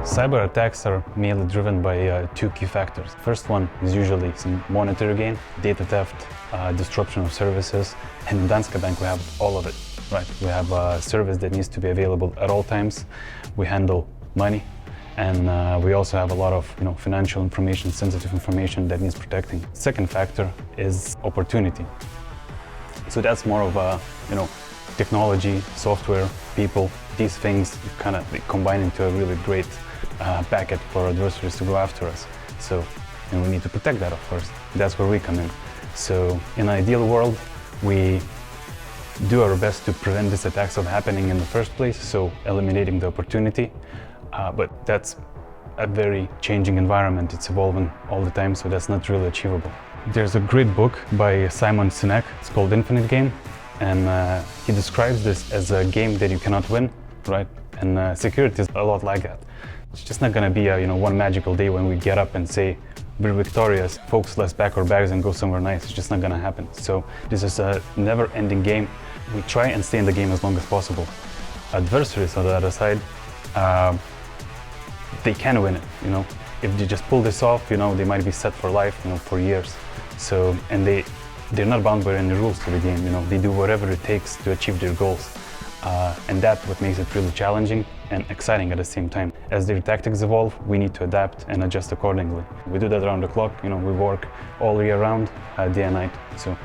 Cyber attacks are mainly driven by two key factors. First one is usually some monetary gain, data theft, disruption of services, and in Danske Bank we have all of it. Right? We have a service that needs to be available at all times. We handle money, and we also have a lot of financial information, sensitive information that needs protecting. Second factor is opportunity. So that's more of a technology, software, people. These things kind of combine into a really great packet for adversaries to go after us. So we need to protect that, of course. That's where we come in. So in an ideal world, we do our best to prevent these attacks from happening in the first place, so eliminating the opportunity. But that's a very changing environment. It's evolving all the time, so that's not really achievable. There's a great book by Simon Sinek. It's called Infinite Game, and he describes this as a game that you cannot win, right? And security is a lot like that. It's just not going to be a one magical day when we get up and say we're victorious, folks, let's pack our bags and go somewhere nice. It's just not going to happen. So this is a never-ending game. We try and stay in the game as long as possible. Adversaries on the other side, they can win it. If they just pull this off, they might be set for life, for years. So, and they're not bound by any rules to the game. They do whatever it takes to achieve their goals. And that's what makes it really challenging and exciting at the same time. As their tactics evolve, we need to adapt and adjust accordingly. We do that around the clock. We work all year round, day and night. So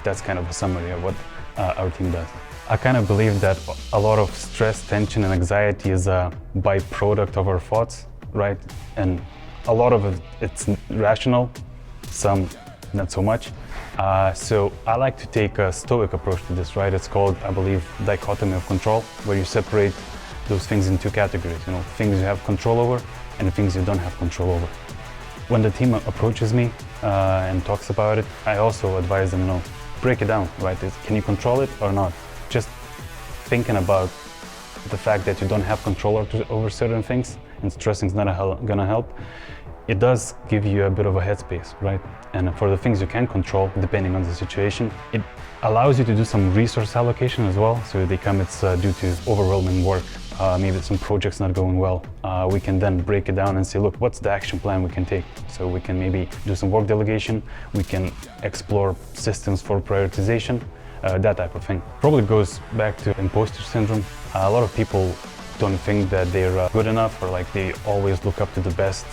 that's kind of a summary of what our team does. I kind of believe that a lot of stress, tension, and anxiety is a byproduct of our thoughts, right? And a lot of it's rational, some not so much. So I like to take a stoic approach to this, right? It's called, I believe, dichotomy of control, where you separate those things in two categories, things you have control over and things you don't have control over. When the team approaches me and talks about it, I also advise them, break it down, right? Can you control it or not? Just thinking about the fact that you don't have control over certain things and stressing is not gonna help. It does give you a bit of a headspace, right? And for the things you can control, depending on the situation, it allows you to do some resource allocation as well. So it's due to overwhelming work. Maybe some projects not going well. We can then break it down and say, look, what's the action plan we can take? So we can maybe do some work delegation. We can explore systems for prioritization, that type of thing. Probably goes back to imposter syndrome. A lot of people don't think that they're good enough, or they always look up to the best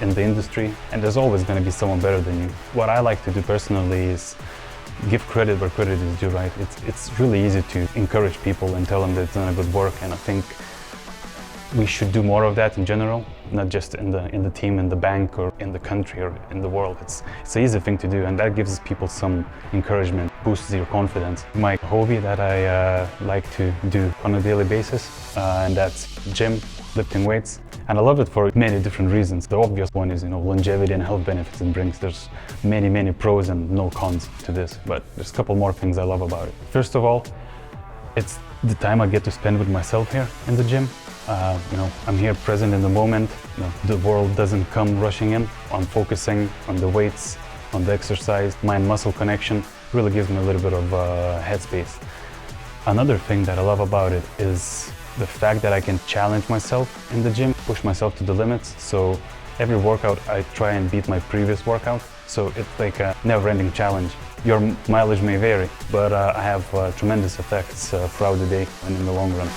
in the industry, and there's always going to be someone better than you. What I like to do personally is give credit where credit is due, right? It's really easy to encourage people and tell them that it's done a good work, and I think we should do more of that in general, not just in the team, in the bank, or in the country, or in the world. It's an easy thing to do, and that gives people some encouragement, boosts your confidence. My hobby that I like to do on a daily basis, and that's gym, lifting weights. And I love it for many different reasons. The obvious one is, longevity and health benefits it brings. There's many pros and no cons to this, but there's a couple more things I love about it. First of all, it's the time I get to spend with myself here in the gym. I'm here present in the moment. The world doesn't come rushing in. I'm focusing on the weights, on the exercise. Mind-muscle connection really gives me a little bit of headspace. Another thing that I love about it is the fact that I can challenge myself in the gym, push myself to the limits. So every workout I try and beat my previous workout. So it's like a never-ending challenge. Your mileage may vary, but I have tremendous effects throughout the day and in the long run.